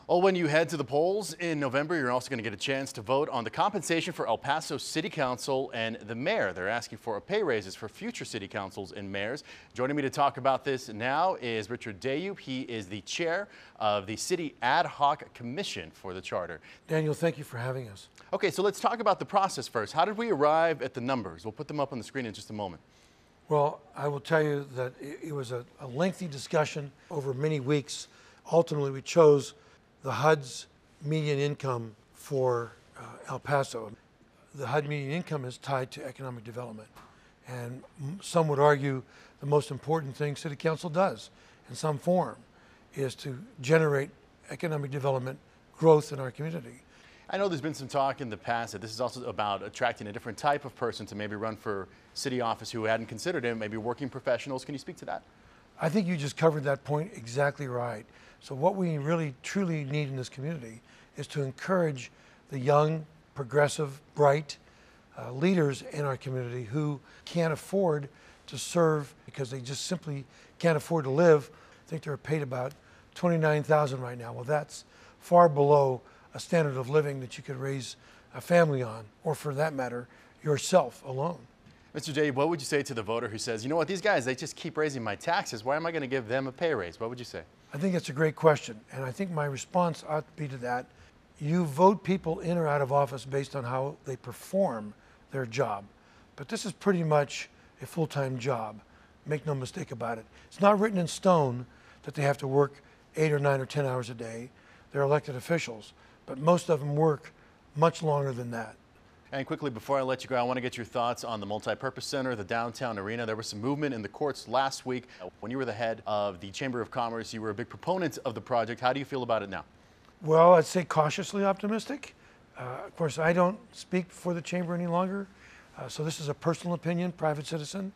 Well, when you head to the polls in November, you're also going to get a chance to vote on the compensation for El Paso City Council and the mayor. They're asking for pay raises for future city councils and mayors. Joining me to talk about this now is Richard Dayub. He is the chair of the City Ad Hoc Commission for the Charter. Daniel, thank you for having us. Okay, so let's talk about the process first. How did we arrive at the numbers? We'll put them up on the screen in just a moment. Well, I will tell you that it was a lengthy discussion over many weeks. Ultimately, we chose the HUD's median income for El Paso. The HUD median income is tied to economic development. And some would argue the most important thing City Council does in some form is to generate economic development growth in our community. I know there's been some talk in the past that this is also about attracting a different type of person to maybe run for city office who hadn't considered it, maybe working professionals. Can you speak to that? I think you just covered that point exactly right. So what we really truly need in this community is to encourage the young, progressive, bright leaders in our community who can't afford to serve because they just simply can't afford to live. I think they're paid about $29,000 right now. Well, that's far below a standard of living that you could raise a family on, or for that matter, yourself alone. Mr. Dayub, what would you say to the voter who says, you know what, these guys, they just keep raising my taxes. Why am I going to give them a pay raise? What would you say? I think that's a great question. And I think my response ought to be to that. You vote people in or out of office based on how they perform their job. But this is pretty much a full-time job. Make no mistake about it. It's not written in stone that they have to work 8 or 9 or 10 hours a day. They're elected officials, but most of them work much longer than that. And quickly, before I let you go, I want to get your thoughts on the multi-purpose center, the downtown arena. There was some movement in the courts last week. When you were the head of the Chamber of Commerce, you were a big proponent of the project. How do you feel about it now? Well, I'd say cautiously optimistic. Of course, I don't speak for the Chamber any longer, so this is a personal opinion, private citizen.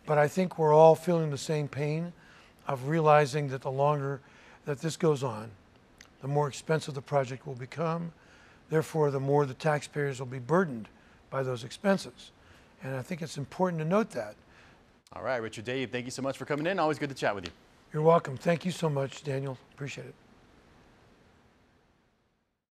But I think we're all feeling the same pain of realizing that the longer that this goes on, the more expensive the project will become. Therefore, the more the taxpayers will be burdened by those expenses. And I think it's important to note that. All right, Richard Dayub, thank you so much for coming in. Always good to chat with you. You're welcome. Thank you so much, Daniel. Appreciate it.